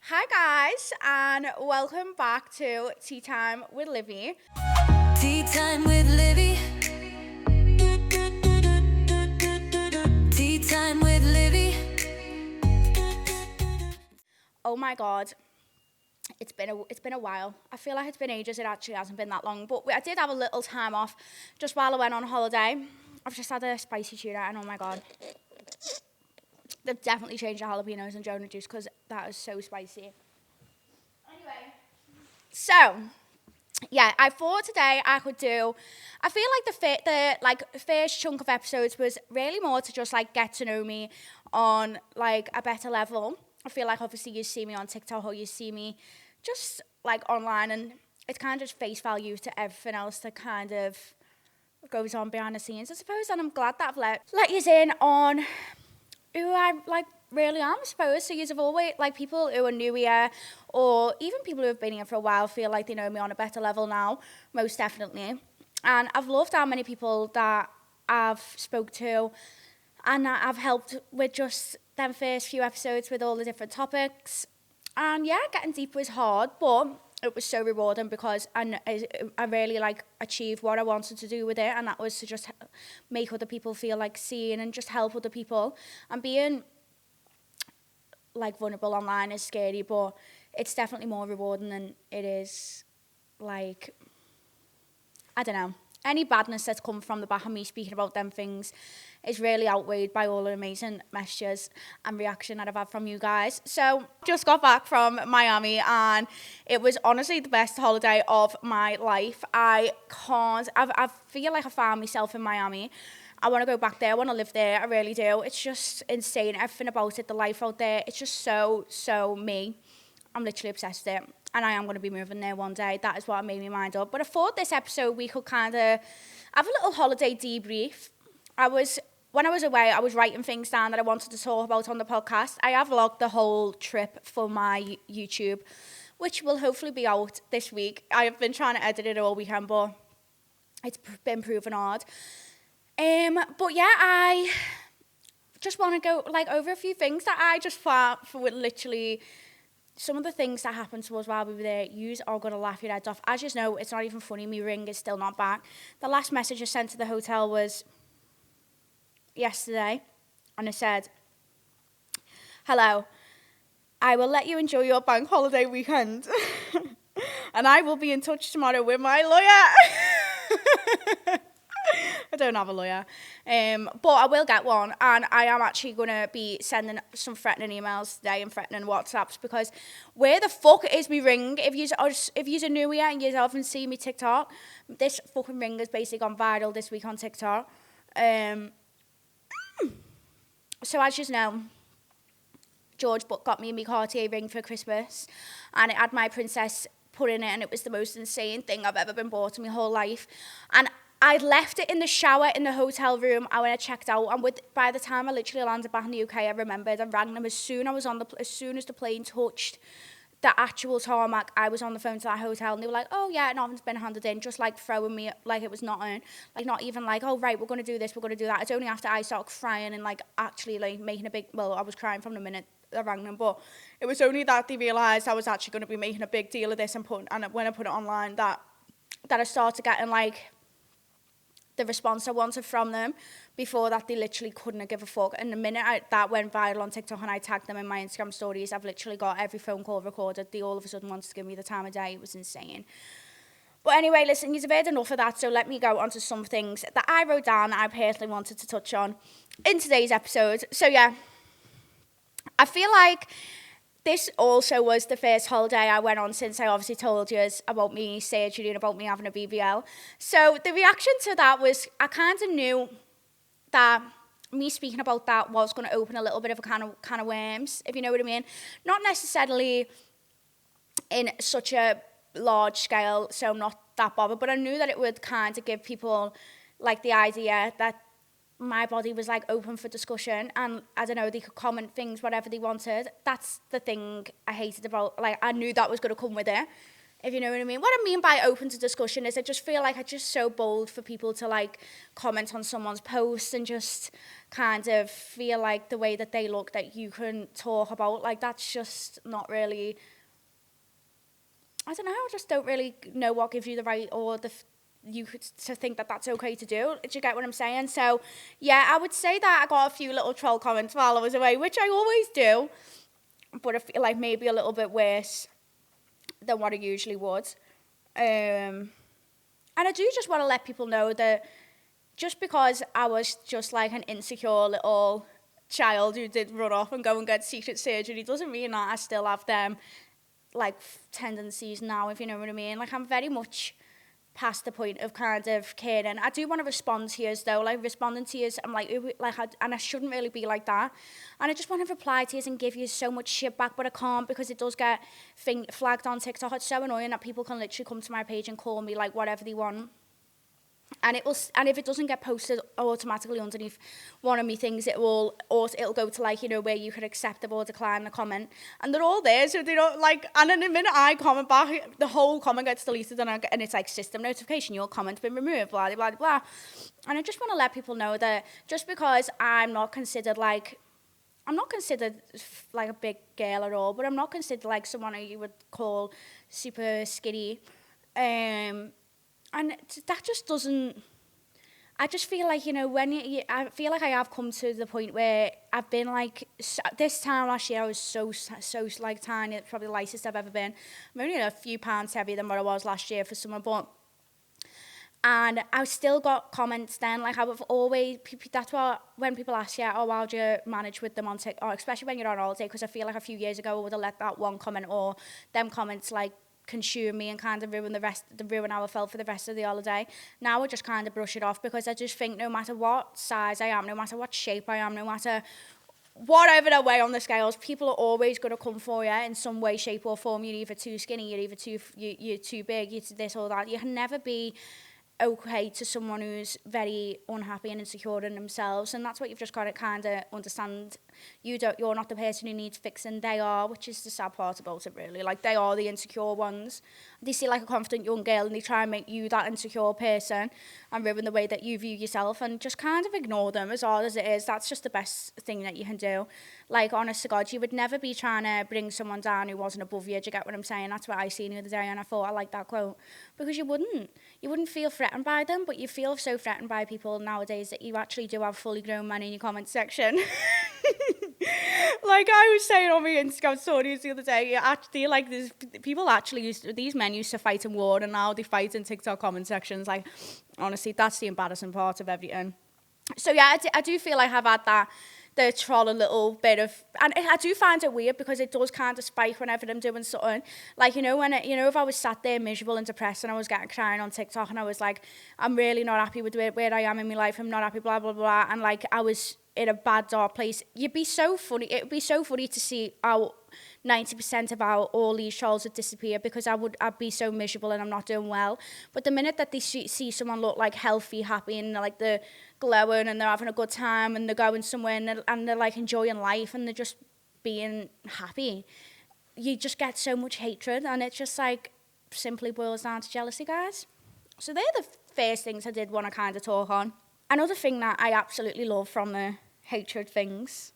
Hi guys, and welcome back to Tea Time with Livvy. Tea time with Livvy. Tea time with Livvy. Oh my god, it's been a while. I feel like it's been ages. It actually hasn't been that long, but I did have a little time off just while I went on holiday. I've just had a spicy tuna, and oh my god, they've definitely changed the jalapenos and Jonah juice because that is so spicy. Anyway, so yeah, I thought today I could do. I feel like the first chunk of episodes was really more to just like get to know me on like a better level. I feel like obviously you see me on TikTok or you see me just like online, and it's kind of just face value to everything else that kind of goes on behind the scenes, I suppose. And I'm glad that I've let you in on who I like really am, I suppose. So you've always like people who are new here, or even people who have been here for a while feel like they know me on a better level now, most definitely. And I've loved how many people that I've spoke to and that I've helped with just them first few episodes with all the different topics. And yeah, getting deep was hard, but it was so rewarding because I really like achieved what I wanted to do with it, and that was to just make other people feel like seen and just help other people. And being like vulnerable online is scary, but it's definitely more rewarding than it is like, I don't know. Any badness that's come from the back of me speaking about them things is really outweighed by all the amazing messages and reaction that I've had from you guys. So just got back from Miami and it was honestly the best holiday of my life. I feel like I found myself in Miami. I want to go back there. I want to live there. I really do. It's just insane. Everything about it, the life out there, it's just so me. I'm literally obsessed with it. And I am going to be moving there one day. That is what I made my mind up. But I thought this episode we could kind of have a little holiday debrief. When I was away, I was writing things down that I wanted to talk about on the podcast. I have vlogged the whole trip for my YouTube, which will hopefully be out this week. I have been trying to edit it all weekend, but it's been proven hard. But yeah, I just want to go like over a few things that I just thought for literally some of the things that happened to us while we were there. You are going to laugh your heads off. As you know, it's not even funny. My ring is still not back. The last message I sent to the hotel was yesterday, and it said, "Hello, I will let you enjoy your bank holiday weekend, and I will be in touch tomorrow with my lawyer." I don't have a lawyer, but I will get one, and I am actually going to be sending some threatening emails today and threatening WhatsApps because where the fuck is me ring? If you're new here and you haven't seen me TikTok, this fucking ring has basically gone viral this week on TikTok. So as you know, George got me my Cartier ring for Christmas, and it had my princess put in it, and it was the most insane thing I've ever been bought in my whole life. And I'd left it in the shower in the hotel room when I checked out, and by the time I literally landed back in the UK, I remembered and rang them as soon as the plane touched the actual tarmac. I was on the phone to that hotel, and they were like, "Oh yeah, nothing's been handed in," just like throwing me like it was nothing, like not even like, "Oh right, we're gonna do this, we're gonna do that." It's only after I started crying and like actually like making a big. Well, I was crying from the minute I rang them, but it was only that they realised I was actually going to be making a big deal of this and when I put it online that I started getting like the response I wanted from them. Before that, they literally couldn't give a fuck. And the minute that went viral on TikTok and I tagged them in my Instagram stories, I've literally got every phone call recorded. They all of a sudden wanted to give me the time of day. It was insane. But anyway, listen, you've heard enough of that, so let me go on to some things that I wrote down that I personally wanted to touch on in today's episode. So yeah, I feel like this also was the first holiday I went on since I obviously told you about me surgery and about me having a BBL. So the reaction to that was I kind of knew that me speaking about that was going to open a little bit of a can of worms, if you know what I mean. Not necessarily in such a large scale, so I'm not that bothered, but I knew that it would kind of give people like the idea that my body was like open for discussion, and I don't know, they could comment things whatever they wanted. That's the thing I hated about, like I knew that was going to come with it. if you know what I mean. What I mean by open to discussion is I just feel like it's just so bold for people to like comment on someone's posts and just kind of feel like the way that they look that you can talk about, like that's just not really, I don't know, I just don't really know what gives you the right or you could to think that that's okay to do. Do you get what I'm saying? So yeah, I would say that I got a few little troll comments while I was away, which I always do, but I feel like maybe a little bit worse than what I usually would. And I do just want to let people know that just because I was just like an insecure little child who did run off and go and get secret surgery doesn't mean that I still have them like tendencies now, if you know what I mean. Like I'm very much past the point of kind of caring. I do want to respond to you though, like responding to you, I'm like and I shouldn't really be like that. And I just want to reply to you and give you so much shit back, but I can't because it does get flagged on TikTok. It's so annoying that people can literally come to my page and call me like whatever they want. And if it doesn't get posted automatically underneath one of my things, it'll go to like, you know, where you could accept or decline the comment, and they're all there, so they don't like. And then the minute I comment back, the whole comment gets deleted, and it's like system notification, your comment's been removed, blah blah blah blah. And I just want to let people know that just because I'm not considered like a big girl at all, but I'm not considered like someone who you would call super skinny. And that just doesn't, I just feel like, you know, I feel like I have come to the point where I've been like, this time last year I was so like tiny, it's probably the lightest I've ever been. I'm only a few pounds heavier than what I was last year for summer, but, and I've still got comments then, like I've always, that's what, when people ask you, oh, how do you manage with them on TikTok, or especially when you're on holiday, because I feel like a few years ago I would have let that one comment or them comments like, consume me and kind of ruin how I felt for the rest of the holiday. Now I just kind of brush it off because I just think no matter what size I am, no matter what shape I am, no matter whatever the way on the scales, people are always going to come for you in some way, shape or form. You're either too skinny, you're too big, you're this or that. You can never be okay to someone who's very unhappy and insecure in themselves, and that's what you've just got to kind of understand. You're not the person who needs fixing, they are, which is the sad part about it really. Like they are the insecure ones. They see like a confident young girl and they try and make you that insecure person and ruin the way that you view yourself, and just kind of ignore them as hard as it is. That's just the best thing that you can do. Like honest to God, you would never be trying to bring someone down who wasn't above you. Do you get what I'm saying? That's what I seen the other day, and I thought I like that quote, because you wouldn't feel threatened by them, but you feel so threatened by people nowadays that you actually do have fully grown men in your comment section. Like I was saying on my Instagram stories the other day, I feel like these men used to fight in war, and now they fight in TikTok comment sections. Like, honestly, that's the embarrassing part of everything. So yeah, I do feel like I've had the troll a little bit of, and I do find it weird because it does kind of spike whenever I'm doing something. Like, you know, if I was sat there miserable and depressed and I was getting crying on TikTok and I was like, I'm really not happy with where I am in my life, I'm not happy, blah, blah, blah, and like I was in a bad, dark place, it would be so funny to see how 90% of all these trolls would disappear, because I'd be so miserable and I'm not doing well. But the minute that they see someone look like healthy, happy, and like they're glowing and they're having a good time and they're going somewhere and they're like enjoying life and they're just being happy, you just get so much hatred, and it just like simply boils down to jealousy, guys. So they're the first things I did want to kind of talk on. Another thing that I absolutely love from the hatred things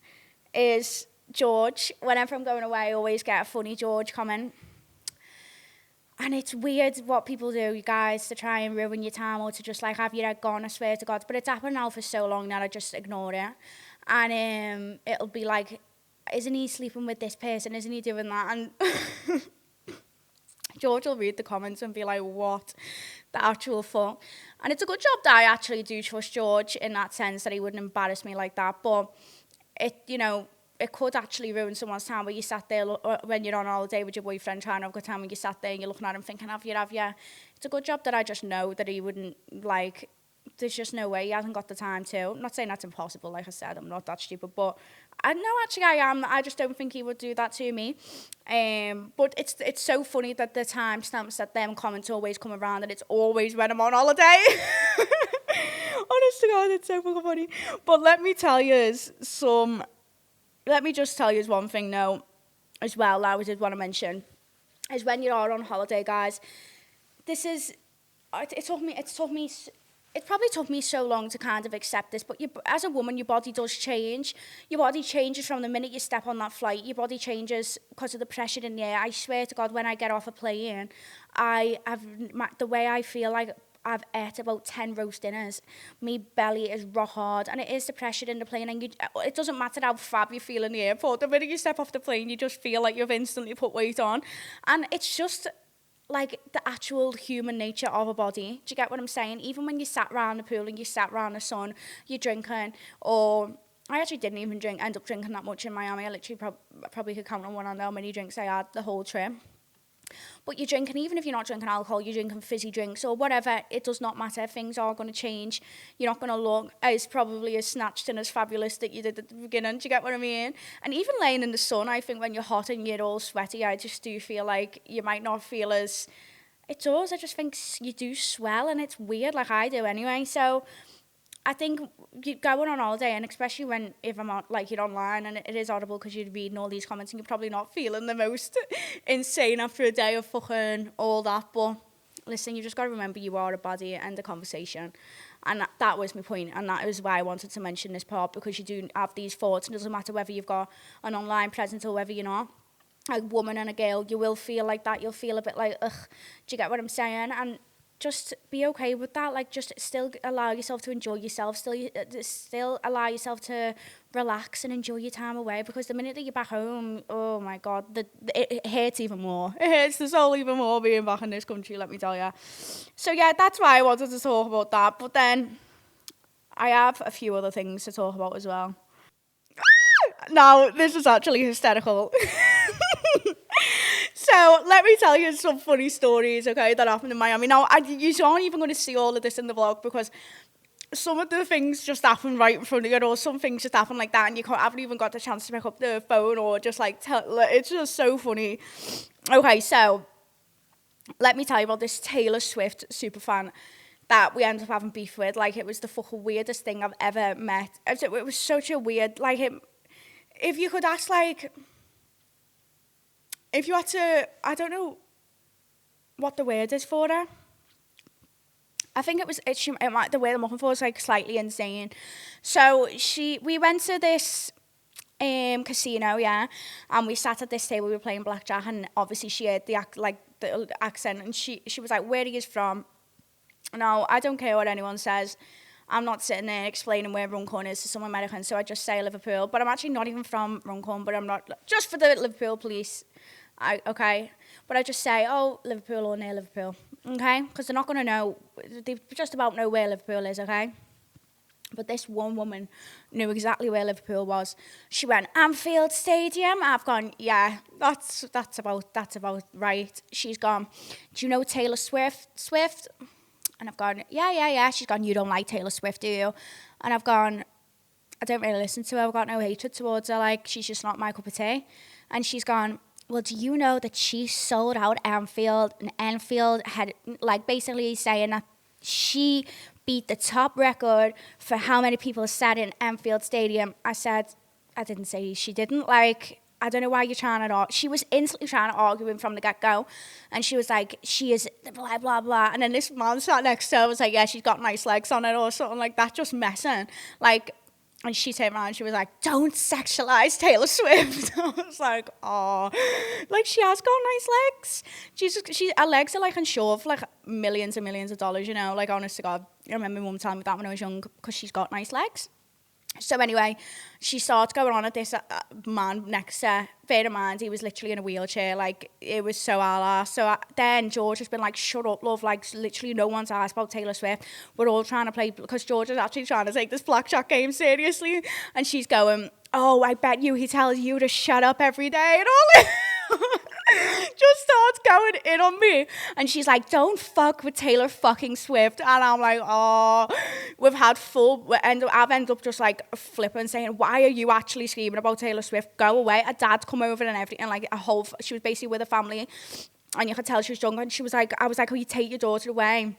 is George. Whenever I'm going away, I always get a funny George comment. And it's weird what people do, you guys, to try and ruin your time or to just like have your head gone, I swear to God. But it's happened now for so long that I just ignore it. And it'll be like, isn't he sleeping with this person? Isn't he doing that? And George will read the comments and be like, what the actual fuck? And it's a good job that I actually do trust George in that sense, that he wouldn't embarrass me like that. But it could actually ruin someone's time where you sat there when you're on holiday with your boyfriend trying to have a good time, when you sat there and you're looking at him thinking, have you? It's a good job that I just know that he wouldn't, like, there's just no way, he hasn't got the time to. I'm not saying that's impossible, like I said, I'm not that stupid, but I know actually I am. I just don't think he would do that to me. But it's so funny that the timestamps that them comments always come around, and it's always when I'm on holiday. Honest to God, it's so fucking funny. But let me just tell you one thing now as well that I did want to mention. is when you are on holiday, guys. It probably took me so long to kind of accept this, but as a woman, your body does change. Your body changes from the minute you step on that flight. Your body changes because of the pressure in the air. I swear to God, when I get off a plane, the way I feel like I've ate about 10 roast dinners. My belly is rock hard, and it is the pressure in the plane. And it doesn't matter how fab you feel in the airport. The minute you step off the plane, you just feel like you've instantly put weight on. And it's just like the actual human nature of a body. Do you get what I'm saying? Even when you sat around the pool and you sat around the sun, you're drinking, or I actually didn't even end up drinking that much in Miami. I literally probably could count on one hand how many drinks I had the whole trip. But you're drinking, even if you're not drinking alcohol, you're drinking fizzy drinks or whatever, it does not matter. Things are going to change. You're not going to look as probably as snatched and as fabulous that you did at the beginning. Do you get what I mean? And even laying in the sun, I think when you're hot and you're all sweaty, I just do feel like you might not feel as... It does. I just think you do swell, and it's weird, like I do anyway. So I think going on holiday, and especially if I'm like you're online, and it is audible because you're reading all these comments and you're probably not feeling the most insane after a day of fucking all that. But listen, you just got to remember you are a body and a conversation. And that was my point, and that is why I wanted to mention this part, because you do have these thoughts, and it doesn't matter whether you've got an online presence or whether you're not. A woman and a girl, you will feel like that. You'll feel a bit like, ugh, do you get what I'm saying? And just be okay with that. Like, just still allow yourself to enjoy yourself. Still allow yourself to relax and enjoy your time away. Because the minute that you're back home, oh my God, it hurts even more. It hurts the soul even more being back in this country, let me tell you. So yeah, that's why I wanted to talk about that. But then I have a few other things to talk about as well. Now, this is actually hysterical. So, let me tell you some funny stories, okay, that happened in Miami. Now, you aren't even going to see all of this in the vlog, because some of the things just happen right in front of you, or some things just happen like that, and you haven't even got the chance to pick up the phone or just like it's just so funny. Okay, so let me tell you about this Taylor Swift superfan that we ended up having beef with. Like, it was the fucking weirdest thing I've ever met. It was such a weird, like, if you could ask, like, if you had to, I don't know what the word is for her. I think the word I'm looking for is like slightly insane. So we went to this casino, yeah, and we sat at this table, we were playing blackjack, and obviously she had the accent, and she was like, where are you from? Now, I don't care what anyone says. I'm not sitting there explaining where Runcorn is to some Americans, so I just say Liverpool. But I'm actually not even from Runcorn, but I'm not, just for the Liverpool police, okay? But I just say, oh, Liverpool or near Liverpool, okay? Because they're not going to know, they just about know where Liverpool is, okay? But this one woman knew exactly where Liverpool was. She went, Anfield Stadium. I've gone, yeah, that's about right. She's gone, do you know Taylor Swift? And I've gone, yeah. She's gone, you don't like Taylor Swift, do you? And I've gone, I don't really listen to her. I've got no hatred towards her. Like, she's just not my cup of tea. And she's gone, well, do you know that she sold out Anfield? And Anfield had, like, basically saying that she beat the top record for how many people sat in Anfield Stadium. I said, I didn't say she didn't. Like, I don't know why you're trying to... She was instantly trying to argue him from the get-go. And she was like, she is blah, blah, blah. And then this man sat next to her was like, yeah, she's got nice legs on it or something like that, just messing. Like, and she turned around and she was like, don't sexualize Taylor Swift. I was like, oh. Like, she has got nice legs. Her legs are like unsure for like millions and millions of dollars, you know? Like, honest to God. I remember my mum telling me that when I was young, because she's got nice legs. So anyway, she started going on at this man next to her. Bear in mind, he was literally in a wheelchair. Like, it was so ala. So then George has been like, shut up, love. Like, literally no one's asked about Taylor Swift. We're all trying to play, because George is actually trying to take this blackjack game seriously. And she's going, oh, I bet you he tells you to shut up every day and all this. Just starts going in on me. And she's like, don't fuck with Taylor fucking Swift. And I'm like, oh, I've ended up just like flipping, saying, why are you actually screaming about Taylor Swift? Go away. Her dad come over and everything, like she was basically with a family, and you could tell she was young. And she was like, I was like, oh, you take your daughter away.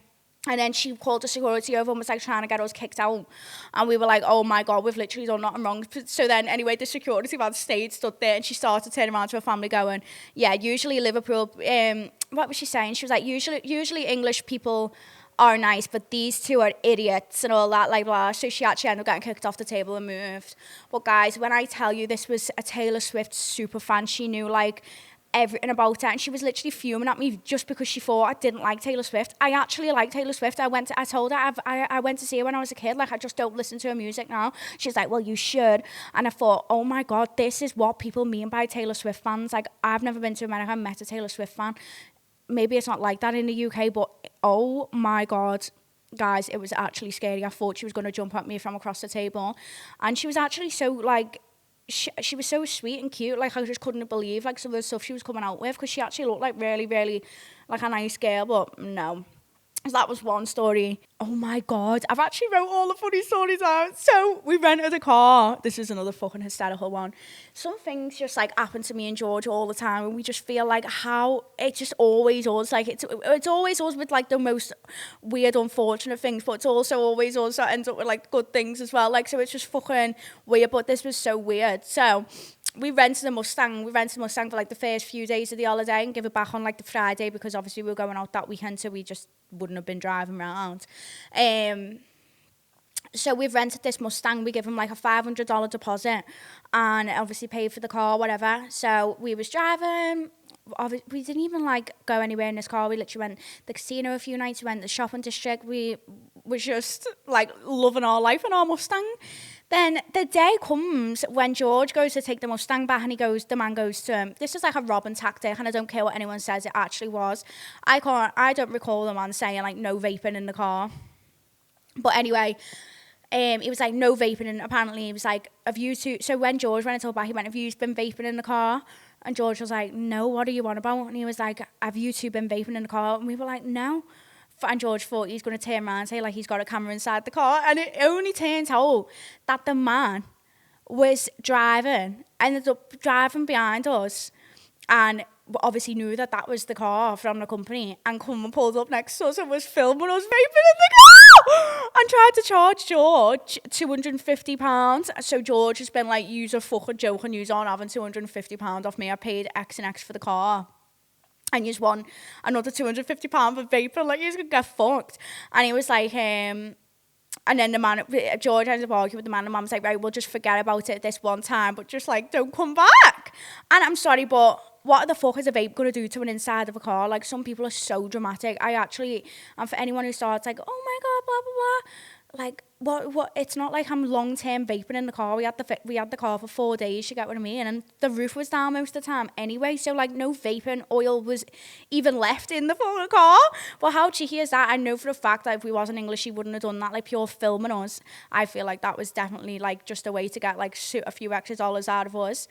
And then she called the security over and was like trying to get us kicked out. And we were like, oh my God, we've literally done nothing wrong. So then anyway, the security man stood there and she started turning around to her family going, yeah, usually Liverpool, what was she saying? She was like, usually English people are nice, but these two are idiots and all that, like blah. So she actually ended up getting kicked off the table and moved. But guys, when I tell you this was a Taylor Swift super fan, she knew like everything about it, and she was literally fuming at me just because she thought I didn't like Taylor Swift. I actually like Taylor Swift. I told her I went to see her when I was a kid. Like, I just don't listen to her music now. She's like, well, you should. And I thought, oh my God, this is what people mean by Taylor Swift fans. Like, I've never been to America and met a Taylor Swift fan. Maybe it's not like that in the UK, but oh my God, guys, it was actually scary. I thought she was going to jump at me from across the table. And she was actually so, like, she was so sweet and cute. Like, I just couldn't believe, like, some of the stuff she was coming out with, because she actually looked like really, really, like, a nice girl, but no. So that was one story. Oh my God, I've actually wrote all the funny stories out. So we rented a car. This is another fucking hysterical one. Some things just like happen to me and George all the time, and we just feel like how it just always us. Like it's always us with like the most weird, unfortunate things, but it's also always us that ends up with like good things as well. Like, so it's just fucking weird, but this was so weird. So we rented a Mustang. We rented a Mustang for like the first few days of the holiday and give it back on like the Friday, because obviously we were going out that weekend, so we just wouldn't have been driving around. So we've rented this Mustang. We give him like a $500 deposit and obviously paid for the car, whatever. So we was driving. We didn't even like go anywhere in this car. We literally went to the casino a few nights. We went to the shopping district. We was just like loving our life in our Mustang. Then the day comes when George goes to take the Mustang back, and the man goes to him. This is like a robbing tactic, and I don't care what anyone says, it actually was. I don't recall the man saying like no vaping in the car. But anyway, he was like, no vaping, and apparently he was like, have you two, so when George went until back, he went, have you been vaping in the car? And George was like, no, what are you on about? And he was like, have you two been vaping in the car? And we were like, no. And George thought he's going to turn around and say like he's got a camera inside the car, and it only turns out that the man ended up driving behind us, and obviously knew that was the car from the company, and come and pulled up next to us and was filming us vaping in the car and tried to charge George £250. So George has been like, you're a fucking joke and you're on having £250 off me. I paid X and X for the car, and you just won another £250 for vaping. Like, you're gonna get fucked. And he was like, and then George ended up arguing with the man, and the man was like, right, we'll just forget about it this one time, but just like, don't come back. And I'm sorry, but what the fuck is a vape gonna do to an inside of a car? Like, some people are so dramatic. And for anyone who starts like, oh my God, blah, blah, blah. Like, what? It's not like I'm long-term vaping in the car. We had the car for 4 days, you get what I mean? And the roof was down most of the time anyway, so like no vaping oil was even left in the fucking car. But how cheeky is that? I know for a fact that if we wasn't English, he wouldn't have done that, like pure filming us. I feel like that was definitely like just a way to get like a few extra dollars out of us.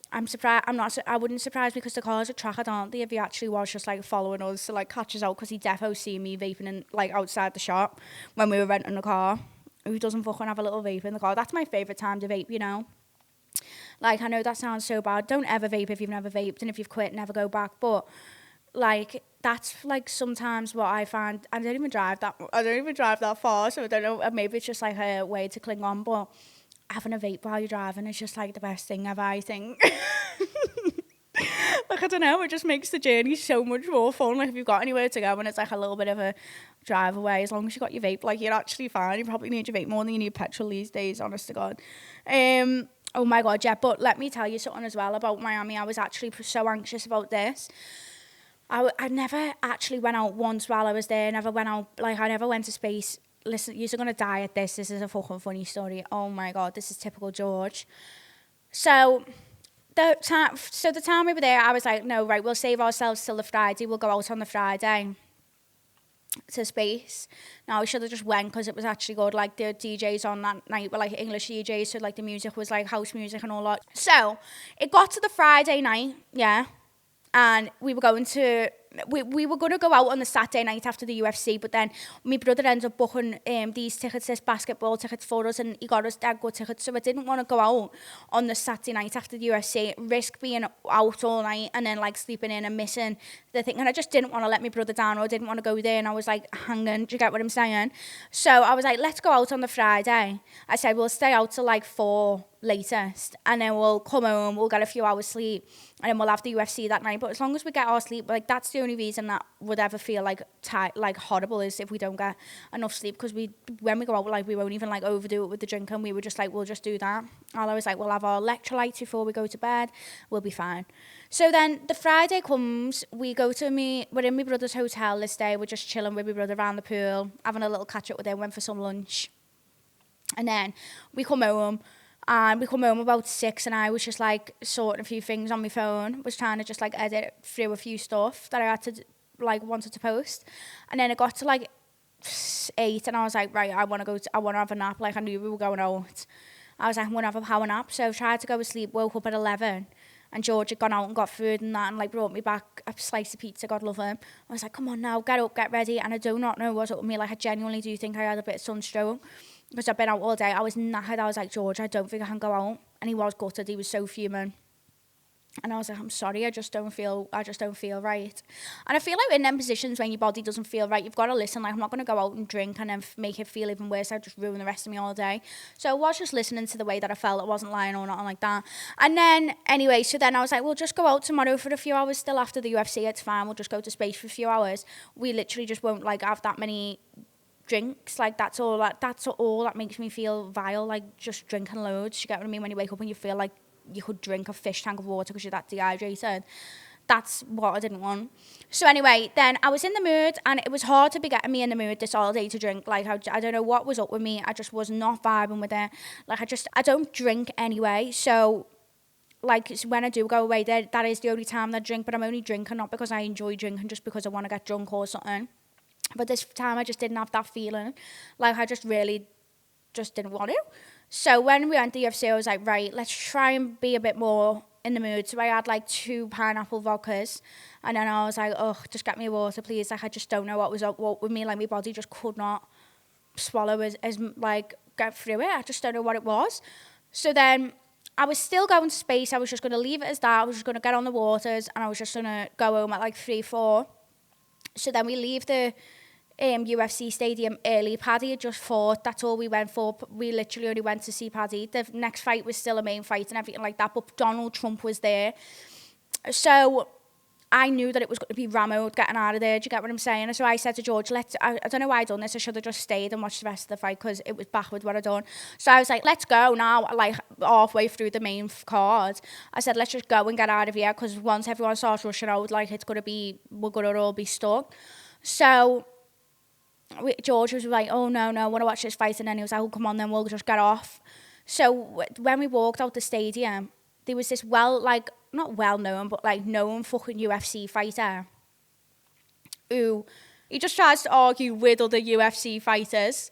I'm surprised. I wouldn't surprise me, because the cars are tracked, aren't they? If he actually was just like following us to like catch us out, because he defo see me vaping in like outside the shop when we were renting the car. Who doesn't fucking have a little vape in the car? That's my favourite time to vape, you know. Like, I know that sounds so bad. Don't ever vape if you've never vaped, and if you've quit, never go back. But like, that's like sometimes what I find. I don't even drive that far, so I don't know. Maybe it's just like a way to cling on, but having a vape while you're driving is just like the best thing ever, I think. Like, I don't know, it just makes the journey so much more fun. Like, if you've got anywhere to go and it's like a little bit of a drive away, as long as you got your vape, like, you're actually fine. You probably need your vape more than you need petrol these days, honest to God. Oh my God, yeah, but let me tell you something as well about Miami. I was actually so anxious about this. I never actually went out once while I was there. I never went to space. Listen, you're going to die at this. This is a fucking funny story. Oh my God, this is typical George. So the time we were there, I was like, no, right, we'll save ourselves till the Friday. We'll go out on the Friday to space. Now, we should have just went, because it was actually good. Like, the DJs on that night were like English DJs, so like the music was like house music and all that. So it got to the Friday night, yeah, and we were going to we were going to go out on the Saturday night after the UFC, but then my brother ended up booking these tickets, this basketball tickets for us, and he got us dead good tickets, so I didn't want to go out on the Saturday night after the UFC, risk being out all night and then like sleeping in and missing the thing, and I just didn't want to let my brother down, or I didn't want to go there and I was like hanging, do you get what I'm saying? So I was like, let's go out on the Friday. I said, we'll stay out till like 4 latest, and then we'll come home, we'll get a few hours sleep, and then we'll have the UFC that night. But as long as we get our sleep, like that's the only reason that would ever feel like horrible, is if we don't get enough sleep, because when we go out, like we won't even like overdo it with the drinking. We were just like, we'll just do that. And I was like, we'll have our electrolytes before we go to bed, we'll be fine. So then the Friday comes, we're in my brother's hotel this day, we're just chilling with my brother around the pool, having a little catch up with him, went for some lunch, and then we come home. And we come home about 6, and I was just like sorting a few things on my phone, was trying to just like edit through a few stuff that I had to like wanted to post. And then it got to like 8, and I was like, right, I want to have a nap. Like I knew we were going out. I was like, I'm going to have a power nap. So I tried to go to sleep, woke up at 11, and George had gone out and got food and that, and like brought me back a slice of pizza, God love him. I was like, come on now, get up, get ready. And I do not know what's up with me. Like I genuinely do think I had a bit of sunstroke, because I've been out all day. I was knackered. I was like, George, I don't think I can go out. And he was gutted. He was so fuming. And I was like, I'm sorry, I just don't feel right. And I feel like in them positions when your body doesn't feel right, you've got to listen. Like, I'm not going to go out and drink and then make it feel even worse. I'd just ruin the rest of me all day. So I was just listening to the way that I felt. I wasn't lying or nothing like that. And then, anyway, so then I was like, we'll just go out tomorrow for a few hours still after the UFC. It's fine. We'll just go to space for a few hours. We literally just won't, like, have that many drinks. Like, that's all that makes me feel vile, like just drinking loads. You get what I mean? When you wake up and you feel like you could drink a fish tank of water because you're that dehydrated. That's what I didn't want. So anyway, then I was in the mood, and it was hard to be getting me in the mood this all day to drink. Like I don't know what was up with me. I just was not vibing with it. Like I don't drink anyway. So like when I do go away, that is the only time that I drink. But I'm only drinking not because I enjoy drinking, just because I want to get drunk or something. But this time I just didn't have that feeling. Like I just really just didn't want to. So when we went to the UFC, I was like, right, let's try and be a bit more in the mood. So I had like 2 pineapple vodkas, and then I was like, oh, just get me water, please. Like I just don't know what was up with me. Like my body just could not swallow as like get through it. I just don't know what it was. So then I was still going to space. I was just going to leave it as that. I was just going to get on the waters, and I was just going to go home at like 3, 4. So then we leave the UFC stadium early. Paddy had just fought. That's all we went for. We literally only went to see Paddy. The next fight was still a main fight and everything like that, but Donald Trump was there. So I knew that it was going to be Ramo getting out of there. Do you get what I'm saying? So I said to George, I don't know why I done this. I should have just stayed and watched the rest of the fight, because it was backward what I done. So I was like, let's go now, like halfway through the main card. I said, let's just go and get out of here, because once everyone starts rushing out, like we're going to all be stuck. So George was like, oh no, I want to watch this fight. And then he was like, oh, come on, then we'll just get off. So when we walked out the stadium, there was this not well known, but like known fucking UFC fighter who he just tries to argue with other UFC fighters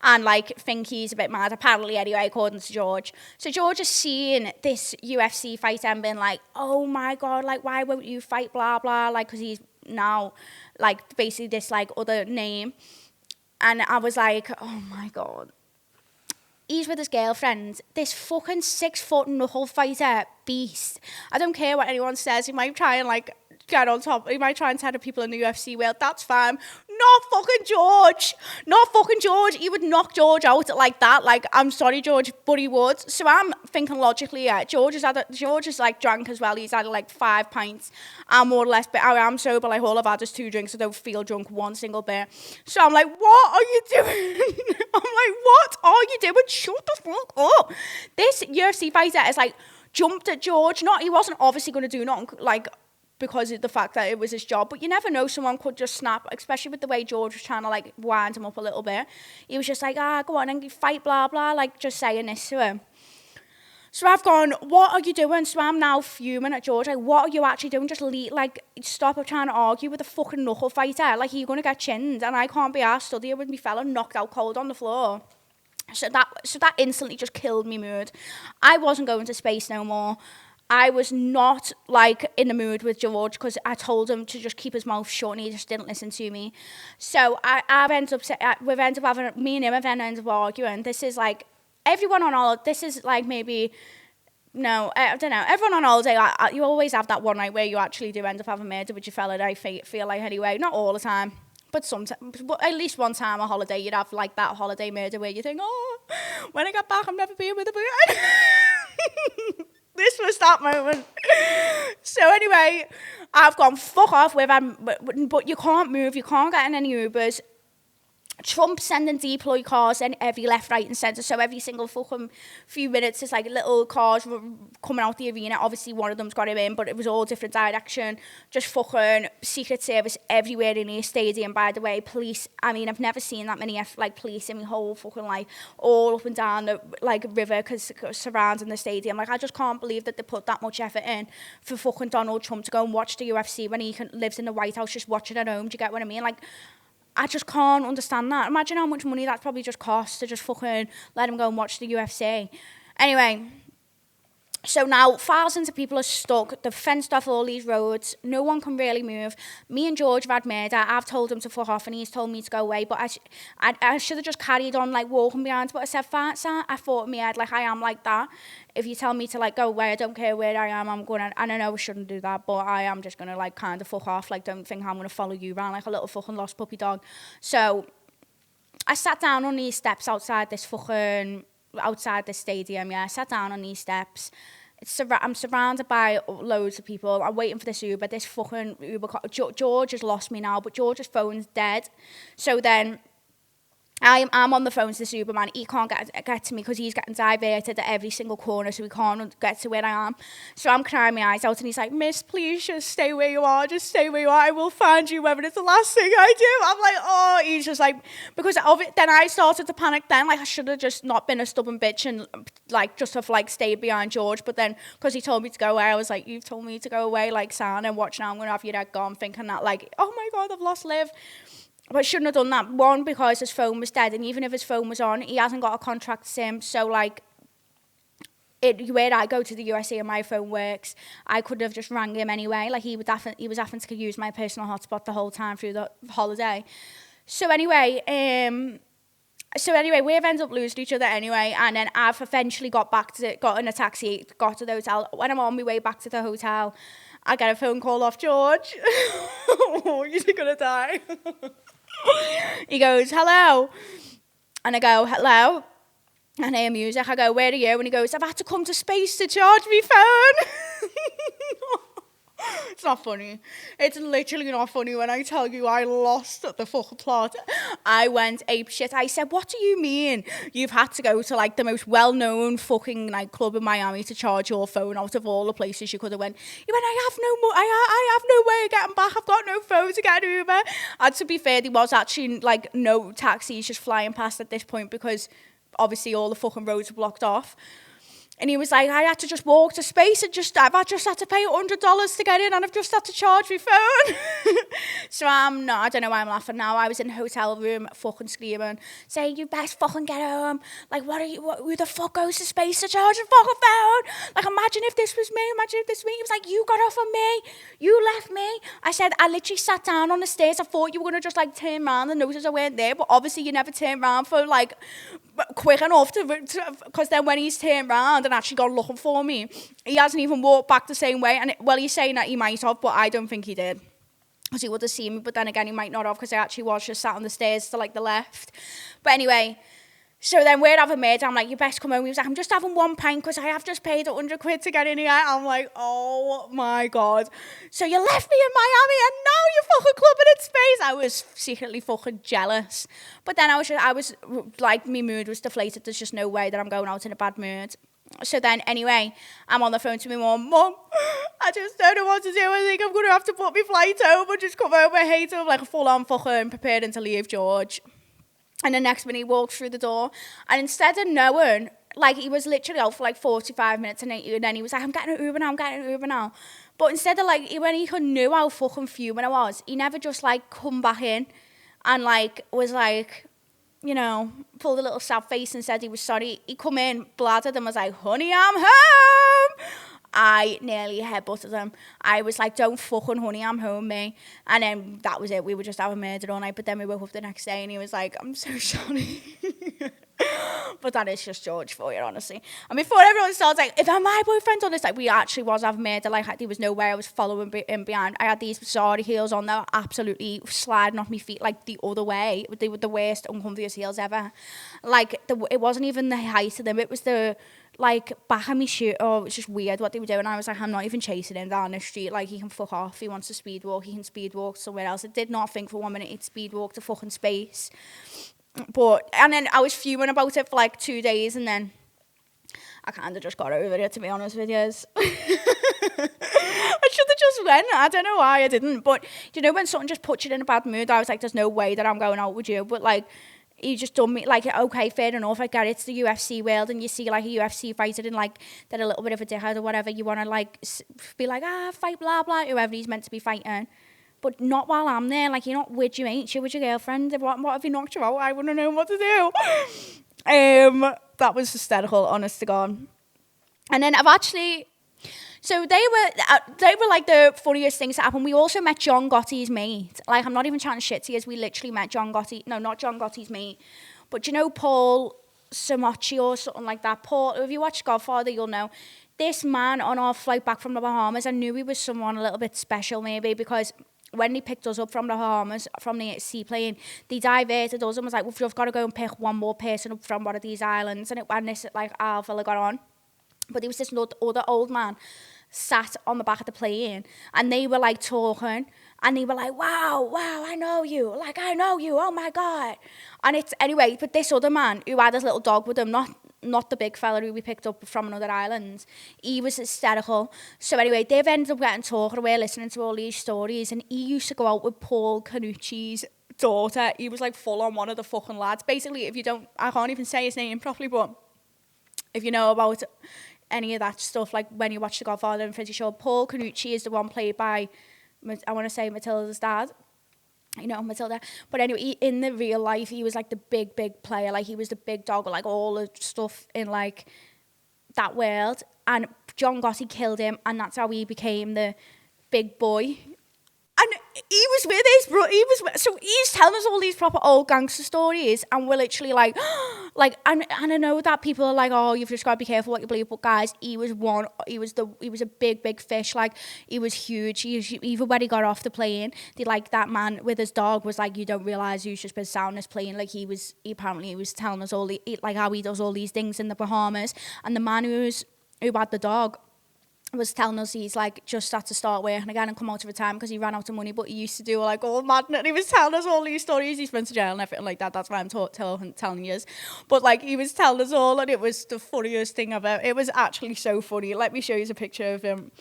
and like think he's a bit mad, apparently, anyway, according to George. So George has seen this UFC fighter and been like, oh my God, like why won't you fight, blah blah, like because he's now like basically this like other name. And I was like, oh my God, he's with his girlfriend, this fucking 6-foot knuckle fighter beast. I don't care what anyone says. He might try and like get on top. He might try and tell people in the UFC world. That's fine. Not fucking George. Not fucking George. He would knock George out like that. Like, I'm sorry, George, but he would. So I'm thinking logically, yeah, George is like drunk as well. He's had like 5 pints. I'm more or less, but I am sober. Like, all I've had is 2 drinks. I don't feel drunk one single bit. So I'm like, what are you doing? I'm like, what are you doing? Shut the fuck up. This UFC fighter is like jumped at George. He wasn't obviously going to do nothing like because of the fact that it was his job, but you never know, someone could just snap, especially with the way George was trying to like wind him up a little bit. He was just like, go on and fight, blah blah, like just saying this to him. So I've gone, what are you doing? So I'm now fuming at George, like, what are you actually doing? Just stop trying to argue with a fucking knuckle fighter. Like, you're going to get chinned, and I can't be arsed studying with me fella knocked out cold on the floor. So that instantly just killed me mood. I wasn't going to space no more. I was not like in the mood with George because I told him to just keep his mouth shut and he just didn't listen to me. So we've ended up having, me and him have ended up arguing. This is like, everyone on holiday, this is like maybe, no, I don't know. Everyone on holiday, you always have that one night where you actually do end up having murder with your fella, I feel like anyway. Not all the time, but sometimes, but at least one time on holiday, you'd have like that holiday murder where you think, oh, when I get back, I'm never being with him again. This was that moment. So anyway, I've gone, fuck off, but you can't move, you can't get in any Ubers. Trump sending deploy cars in every left, right and centre. So every single fucking few minutes, there's like little cars coming out the arena. Obviously, one of them's got him in, but it was all different direction. Just fucking Secret Service everywhere in the stadium, by the way. Police, I mean, I've never seen that many like police in my whole fucking life. All up and down the like river cause surrounding the stadium. Like, I just can't believe that they put that much effort in for fucking Donald Trump to go and watch the UFC when he lives in the White House just watching at home. Do you get what I mean? Like, I just can't understand that. Imagine how much money that's probably just cost to just fucking let him go and watch the UFC. Anyway, so now thousands of people are stuck. They've fenced off all these roads. No one can really move. Me and George have had murder. I've told him to fuck off and he's told me to go away. But I should have just carried on like walking behind. But I said, sir, I thought in my head, like, I am like that. If you tell me to like go away, I don't care where I am, I'm gonna, and I know I shouldn't do that, but I am just gonna like kind of fuck off. Like, don't think I'm gonna follow you around like a little fucking lost puppy dog. So I sat down on these steps outside this stadium. Yeah, I sat down on these steps. I'm surrounded by loads of people. I'm waiting for this Uber. This fucking Uber car. George has lost me now, but George's phone's dead. So then I'm on the phone to this Uber man. He can't get to me because he's getting diverted at every single corner, so he can't get to where I am. So I'm crying my eyes out, and he's like, "Miss, please just stay where you are. Just stay where you are. I will find you, whether it's the last thing I do." I'm like, oh, he's just like, because of it. Then I started to panic. Then, like, I should have just not been a stubborn bitch and like just have like stayed behind George. But then, because he told me to go away, I was like, "You've told me to go away, like, son, and watch now. I'm gonna have your head gone," thinking that like, oh my god, I've lost Liv. But I shouldn't have done that. One, because his phone was dead, and even if his phone was on, he hasn't got a contract SIM. So, like, where I go to the USA and my phone works, I could have just rang him anyway. Like, he was having to use my personal hotspot the whole time through the holiday. So anyway, we've ended up losing each other anyway, and then I've eventually got in a taxi, got to the hotel. When I'm on my way back to the hotel, I get a phone call off George. Oh, you're gonna die. He goes, "Hello," and I go, "Hello," and I hear music. I go, "Where are you?" And he goes, "I've had to come to space to charge my phone." It's not funny. It's literally not funny when I tell you I lost the fucking plot. I went apeshit. I said, "What do you mean you've had to go to like the most well-known fucking like club in Miami to charge your phone out of all the places you could have went?" He went, "I have no way of getting back. I've got no phone to get Uber." And to be fair, there was actually like no taxis just flying past at this point because obviously all the fucking roads were blocked off. And he was like, "I had to just walk to space and I've just had to pay $100 to get in and I've just had to charge my phone." So I don't know why I'm laughing now. I was in the hotel room fucking screaming, saying, "You best fucking get home. Like, who the fuck goes to space to charge a fucking phone? Like, imagine if this was me, He was like, "You got off on me. You left me." I said, "I literally sat down on the stairs. I thought you were going to just like turn around and notice I weren't there. But obviously you never turned around for like quick enough because then when he's turned around and actually gone looking for me, he hasn't even walked back the same way." And he's saying that he might have, but I don't think he did, because he would have seen me. But then again, he might not have, because I actually was just sat on the stairs to like the left. But anyway, so then we're having murder. I'm like, "You best come home." He was like, "I'm just having one pint because I have just paid £100 to get in here." I'm like, oh my god. "So you left me in Miami and now you're fucking clubbing in space." I was secretly fucking jealous. But then I was like, my mood was deflated. There's just no way that I'm going out in a bad mood. So then anyway, I'm on the phone to my mum. "Mum, I just don't know what to do. I think I'm going to have to book my flight home or just come home. I hate him." Like a full-on fucking preparing to leave George. And the next minute he walked through the door, and instead of knowing, like, he was literally out for like 45 minutes, and then he was like, I'm getting an Uber now. But instead of like, when he knew how fucking fuming I was, he never just like come back in and like was like, you know, pulled a little sad face and said he was sorry. He come in, bladdered, and was like, "Honey, I'm home." I nearly headbutted him. I was like, don't fucking honey, I'm home, mate. And then that was it. We were just having murder all night. But then we woke up the next day and he was like, I'm so sorry. But that is just George for you, honestly. And before everyone starts like, if my boyfriend's on this, like, we actually was having murder. Like, there was no way I was following him behind. I had these SARÉ heels on that were absolutely sliding off my feet like the other way. They were the worst, uncomfiest heels ever. Like, it wasn't even the height of them. It was the, like, back of my shoe. Oh, it was just weird what they were doing. I was like, I'm not even chasing him down the street. Like, he can fuck off. He wants to speed walk. He can speed walk somewhere else. I did not think for 1 minute he'd speed walk to fucking space. And then I was fuming about it for like 2 days, and then I kind of just got over it, to be honest with you. I should have just went. I don't know why I didn't. But, you know, when something just puts you in a bad mood, I was like, there's no way that I'm going out with you. But, like, you just done me, like, okay, fair enough, I get it, it's the UFC world, and you see, like, a UFC fighter and, like, they're a little bit of a dickhead or whatever, you want to, like, be like, fight, blah, blah, whoever he's meant to be fighting. But not while I'm there. Like, you're not with your mates, you're with your girlfriend. What if he knocked you out? I wouldn't know what to do. That was hysterical, honest to God. And then I've actually... So they were like the funniest things that happened. We also met John Gotti's mate. Like, I'm not even chatting shit to you. We literally met John Gotti. No, not John Gotti's mate. But you know Paul Samacci or something like that? Paul, if you watch Godfather, you'll know. This man on our flight back from the Bahamas, I knew he was someone a little bit special maybe, because... when they picked us up from the Bahamas, from the seaplane, they diverted us and was like, we've just got to go and pick one more person up from one of these islands. And this, like, our fella got on. But there was this other old man sat on the back of the plane, and they were, like, talking. And they were like, wow, I know you. Like, I know you. Oh, my God. And it's, anyway, but this other man who had his little dog with him, not the big fella who we picked up from another island, he was hysterical. So anyway, they've ended up getting talking away, listening to all these stories, and he used to go out with Paul Canucci's daughter. He was like full on one of the fucking lads. Basically, if you don't, I can't even say his name properly, but if you know about any of that stuff, like when you watch The Godfather, I'm pretty sure Paul Canucci is the one played by, I want to say, Matilda's dad. You know, Matilda. But anyway, in the real life, he was like the big player. Like, he was the big dog with, like, all the stuff in, like, that world. And John Gotti killed him, and that's how he became the big boy. And he was with his bro. So he's telling us all these proper old gangster stories, and we're literally like, and I know that people are like, oh, you've just got to be careful what you believe. But guys, he was a big fish. Like, he was huge. Even when he got off the plane, that man with his dog was like, you don't realise who's just been sound this plane. Like, he was telling us all how he does all these things in the Bahamas, and the man who had the dog was telling us he's like just had to start working again and come out of retirement because he ran out of money, but he used to do like all madness. He was telling us all these stories. He's been to jail and everything like that. That's why I'm telling you. But like, he was telling us all, and it was the funniest thing ever. It was actually so funny. Let me show you a picture of him.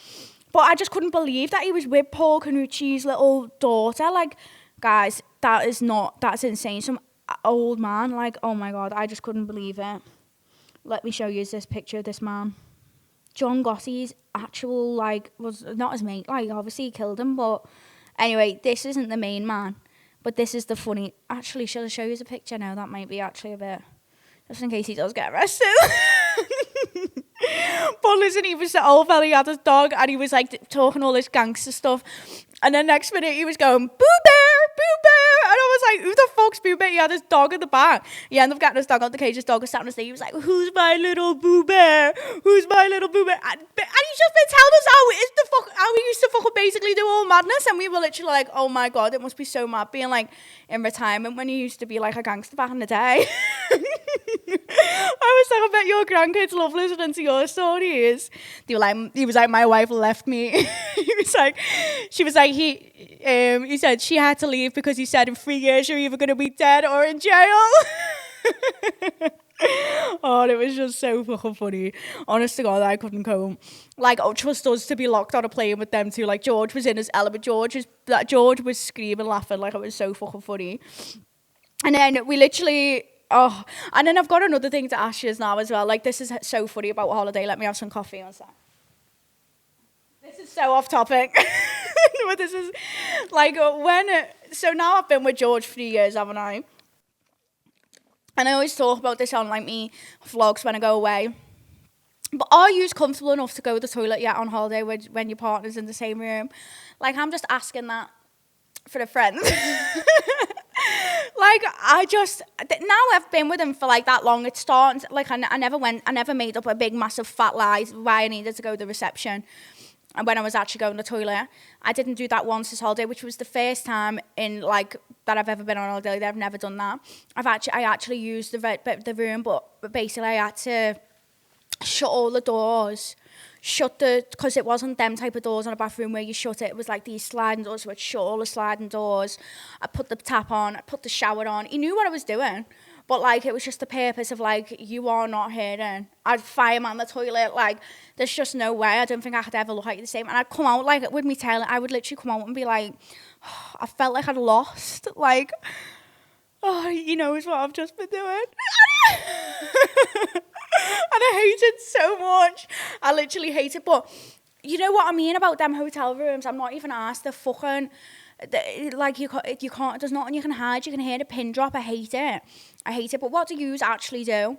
But I just couldn't believe that he was with Paul Canucci's little daughter. Like, guys, that's insane. Some old man, like, oh my God, I just couldn't believe it. Let me show you this picture of this man. John Gotti's actual, like, was not his mate. Like, obviously he killed him, but anyway, this isn't the main man. But this is the funny... Actually, should I show you a picture now? That might be actually a bit... Just in case he does get arrested. But listen, he was the old fella, he had his dog, and he was, like, talking all this gangster stuff. And then next minute, he was going, Boo Bear! Boo Bear! And I was like, who the fuck's Boo Bear? He had his dog in the back. He ended up getting his dog out the cage. His dog was sat on his knee. He was like, who's my little Boo Bear? Who's my little Boo Bear? And he's just been telling us how he used to fucking basically do all madness. And we were literally like, oh my God, it must be so mad being like in retirement when he used to be like a gangster back in the day. I was like, I bet your grandkids love listening to your stories. He was like, my wife left me. He said she had to leave because he said in 3 years you're either going to be dead or in jail. Oh, it was just so fucking funny. Honest to God, I couldn't cope. Like, trust us to be locked on a plane with them too. Like, George was in his element. George was screaming, laughing. Like, it was so fucking funny. And then we literally... Oh, and then I've got another thing to ask you now as well. Like, this is so funny about holiday. Let me have some coffee on that. This is so off topic. But this is like so now I've been with George for 3 years, haven't I? And I always talk about this on like me vlogs when I go away. But are you comfortable enough to go to the toilet yet on holiday when your partner's in the same room? Like, I'm just asking that for a friend. Like, now I've been with him for like that long, it's starting to, like, I never made up a big massive fat lie why I needed to go to the reception. And when I was actually going to the toilet, I didn't do that once this holiday, which was the first time in like that I've ever been on holiday. I've never done that. I actually used the room, but basically I had to shut all the doors, because it wasn't them type of doors on a bathroom where you shut it. It was like these sliding doors, so I'd shut all the sliding doors. I put the tap on, I put the shower on. He knew what I was doing. But, like, it was just the purpose of, like, you are not hearing. I'd fireman the toilet. Like, there's just no way. I don't think I could ever look at you the same. And I'd come out, like, with me tail. I would literally come out and be like, oh, I felt like I'd lost. Like, oh, he knows what I've just been doing. And I hate it so much. I literally hate it. But you know what I mean about them hotel rooms? I'm not even asked. They're fucking... like, you can't, there's nothing you can hide. You can hear the pin drop. I hate it. But what do you actually do?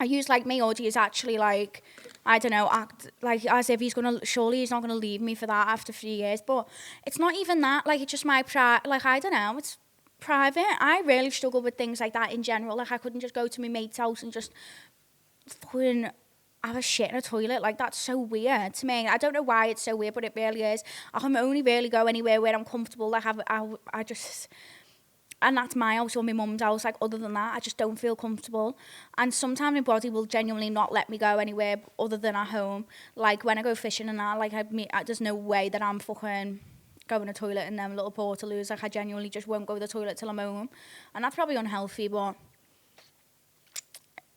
Are you like me, or do you actually, like, I don't know, act like as if surely he's not gonna leave me for that after 3 years? But it's not even that. Like, it's just my like, I don't know, it's private. I really struggle with things like that in general. Like, I couldn't just go to my mate's house and just fucking have a shit in a toilet. Like, that's so weird to me. I don't know why it's so weird, but it really is. I can only really go anywhere where I'm comfortable. Like, I just... And that's my house or my mum's house. Like, other than that, I just don't feel comfortable. And sometimes my body will genuinely not let me go anywhere other than at home. Like, when I go fishing and that, like, there's no way that I'm fucking going to the toilet in them little portaloos. Like, I genuinely just won't go to the toilet till I'm home. And that's probably unhealthy, but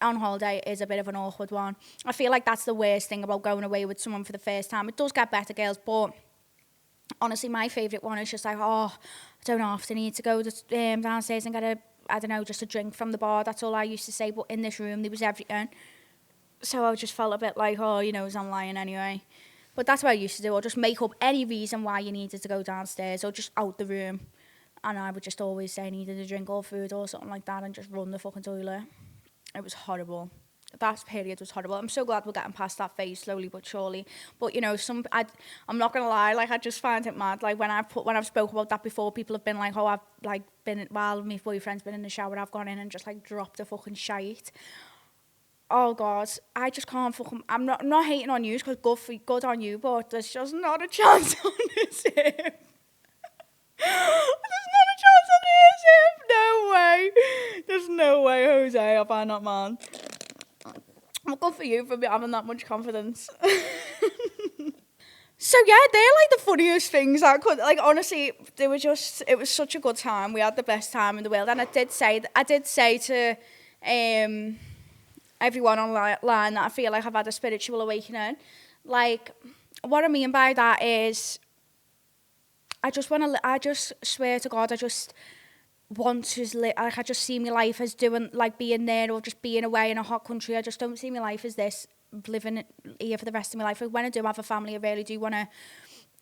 on holiday is a bit of an awkward one. I feel like that's the worst thing about going away with someone for the first time. It does get better, girls, but honestly, my favourite one is just like, oh, I don't often need to go downstairs and get I don't know, just a drink from the bar. That's all I used to say. But in this room, there was everything. So I just felt a bit like, oh, I'm lying anyway. But that's what I used to do. Or just make up any reason why you needed to go downstairs or just out the room. And I would just always say I needed a drink or food or something like that and just run the fucking toilet. It was horrible. That period was horrible. I'm so glad we're getting past that phase slowly but surely. But I'm not gonna lie. Like, I just find it mad. Like, when I've spoke about that before, people have been like, "Oh, I've like been while my boyfriend's been in the shower, I've gone in and just like dropped a fucking shite." Oh God, I just can't fucking. I'm not hating on you because good on you, but there's just not a chance on this hip. There's not a chance on this hip. No way. There's no way, Jose. I find that man. Well, good for you for having that much confidence. So yeah, they're like the funniest things I could, like, honestly, it was such a good time. We had the best time in the world. And I did say to everyone online that I feel like I've had a spiritual awakening. Like, what I mean by that is I just swear to God, I just want to I just see my life as doing, like, being there or just being away in a hot country. I just don't see my life as this, living here for the rest of my life. Like, when I do have a family, I really do want to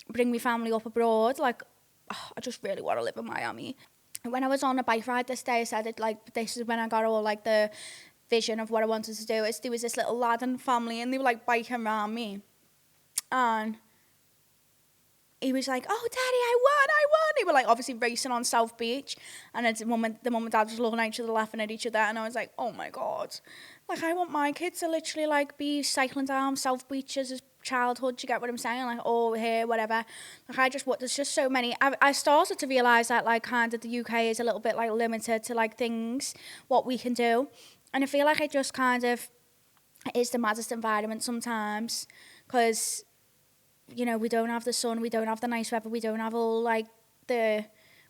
bring my family up abroad. Like, I just really want to live in Miami. And when I was on a bike ride this day, I said it, like, this is when I got all, like, the vision of what I wanted to do. There was this little lad and family, and they were, like, biking around me. And he was like, "Oh, Daddy, I won!" They were, like, obviously racing on South Beach. And the mum and dad was looking at each other, laughing at each other. And I was like, oh, my God. Like, I want my kids to literally, like, be cycling down South Beach as a childhood. Do you get what I'm saying? Like, oh, here, whatever. Like, there's just so many. I started to realise that, like, kind of the UK is a little bit, like, limited to, like, things, what we can do. And I feel like it just kind of is the maddest environment sometimes. Because, we don't have the sun, we don't have the nice weather, we don't have all, like,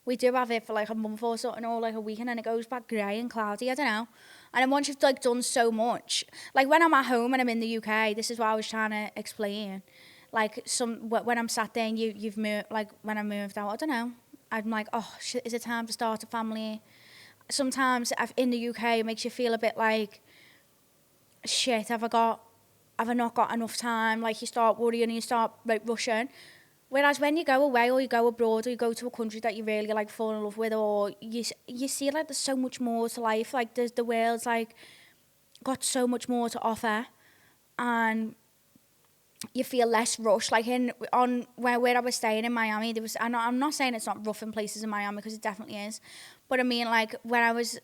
we do have it for, like, a month or something, or, like, a week, and then it goes back grey and cloudy, I don't know. And then once you've, like, done so much, like, when I'm at home and I'm in the UK, this is what I was trying to explain. Like, when I'm sat there and you've moved, like, when I moved out, I don't know, I'm like, oh, shit, is it time to start a family? Sometimes in the UK, it makes you feel a bit like, shit, have I not got enough time? Like, you start worrying and you start, like, rushing. Whereas when you go away or you go abroad or you go to a country that you really, like, fall in love with, or you see, like, there's so much more to life. Like, the world's, like, got so much more to offer. and you feel less rushed. Like where I was staying in Miami, there was, I'm not saying it's not rough in places in Miami, because it definitely is, but I mean, like, when I was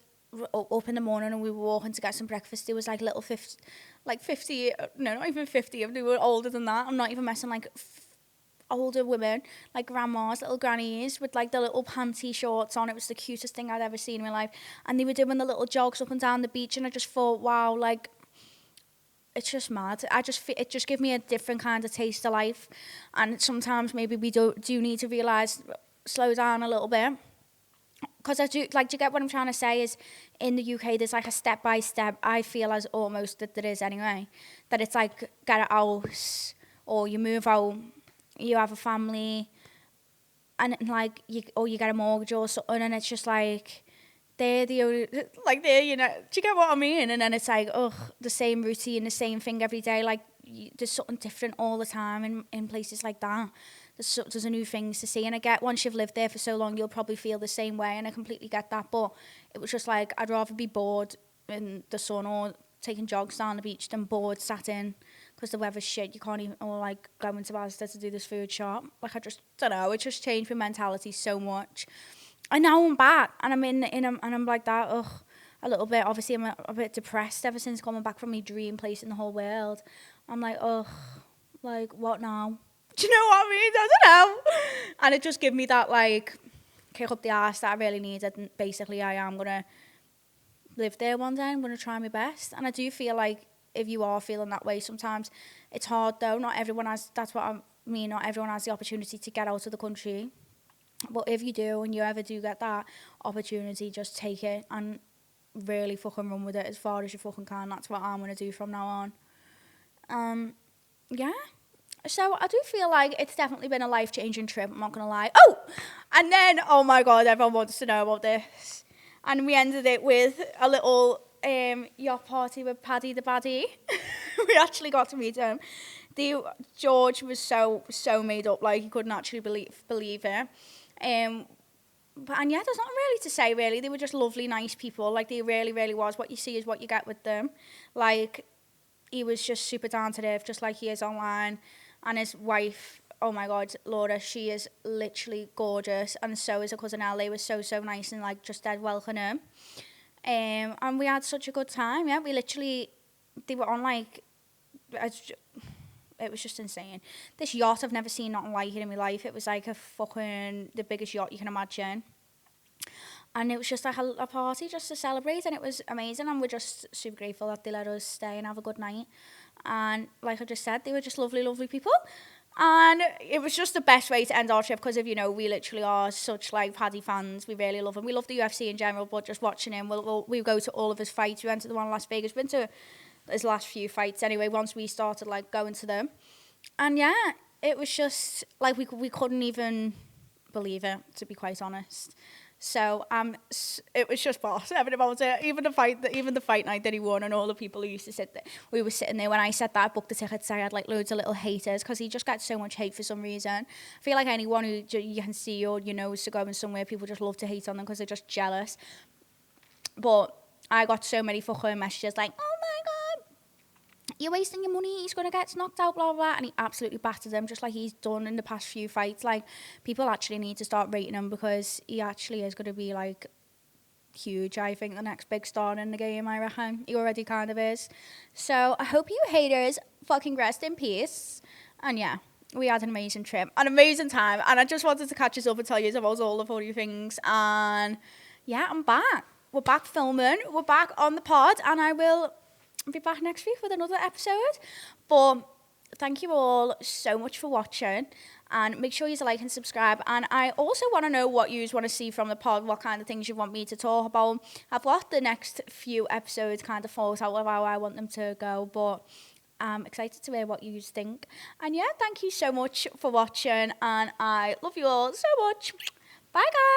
up in the morning and we were walking to get some breakfast, there was like little 50, no, not even 50, they were older than that, I'm not even messing, like older women, like grandmas, little grannies with like the little panty shorts on. It was the cutest thing I'd ever seen in my life, and they were doing the little jogs up and down the beach, and I just thought, wow, like, it's just mad. It just gave me a different kind of taste of life, and sometimes maybe we do need to realise, slow down a little bit. Because I do, like, do you get what I'm trying to say? Is in the UK, there's like a step by step, I feel, as almost that there is anyway, that it's like, get a house, or you move out, you have a family, and like, you get a mortgage or something, and it's just like, they're the only, like, you know, do you get what I mean? And then it's like, ugh, the same routine, the same thing every day, like, there's something different all the time in places like that. There's a new things to see, and I get, once you've lived there for so long, you'll probably feel the same way, and I completely get that, but it was just like, I'd rather be bored in the sun or taking jogs down the beach than bored sat in, because the weather's shit, you can't even, or like going to Asda to do this food shop. Like, I just don't know, it just changed my mentality so much. And now I'm back, and I'm and I'm like that, ugh, a little bit. Obviously, I'm a bit depressed ever since coming back from my dream place in the whole world. I'm like, ugh, like, what now? Do you know what I mean? I don't know. And it just gave me that, like, kick up the arse that I really needed. And basically, I am going to live there one day. I'm going to try my best. And I do feel like, if you are feeling that way, sometimes it's hard, though. Not everyone has, that's what I mean, not everyone has the opportunity to get out of the country. But if you do, and you ever do get that opportunity, just take it and really fucking run with it as far as you fucking can. That's what I'm going to do from now on. Yeah. So I do feel like it's definitely been a life-changing trip, I'm not going to lie. Oh! And then, oh my God, everyone wants to know about this. And we ended it with a little yacht party with Paddy the Paddy. We actually got to meet him. George was so made up, like, he couldn't actually believe it. And yeah, there's nothing really to say, really. They were just lovely, nice people. Like, they really was. What you see is what you get with them. Like, he was just super down to earth, just like he is online. And his wife, oh my God, Laura, she is literally gorgeous. And so is her cousin Elle. They were so nice and, like, just dead welcoming. And we had such a good time, yeah. They were on, like, it was just insane. This yacht, I've never seen nothing like it in my life. It was like the biggest yacht you can imagine. And it was just like a party just to celebrate, and it was amazing, and we're just super grateful that they let us stay and have a good night. And like I just said, they were just lovely people. And it was just the best way to end our trip, because we literally are such, like, Paddy fans. We really love him. We love the UFC in general, but just watching him, we go to all of his fights. We went to the one in Las Vegas. We've been to his last few fights anyway, once we started, like, going to them. And yeah, it was just, like, we couldn't even believe it, to be quite honest. So it was just boss, everything about it. Even the fight night that he won, and all the people who used to sit there. We were sitting there when I said that I booked the tickets. I had, like, loads of little haters, because he just gets so much hate for some reason. I feel like anyone who you can see or is to going somewhere, people just love to hate on them because they're just jealous. But I got so many fucking messages like, oh my God, you're wasting your money, he's going to get knocked out, blah, blah, and he absolutely battered him, just like he's done in the past few fights. Like, people actually need to start rating him, because he actually is going to be, like, huge. I think the next big star in the game, I reckon. He already kind of is. So I hope you haters fucking rest in peace. And yeah, we had an amazing trip, an amazing time, and I just wanted to catch us up and tell you about all the funny things. And yeah, I'm back. We're back filming. We're back on the pod, and I will be back next week with another episode. But thank you all so much for watching, and make sure you like and subscribe. And I also want to know what you want to see from the pod, what kind of things you want me to talk about. I've got the next few episodes kind of thought out of how I want them to go, but I'm excited to hear what you think. And yeah, thank you so much for watching, and I love you all so much. Bye guys.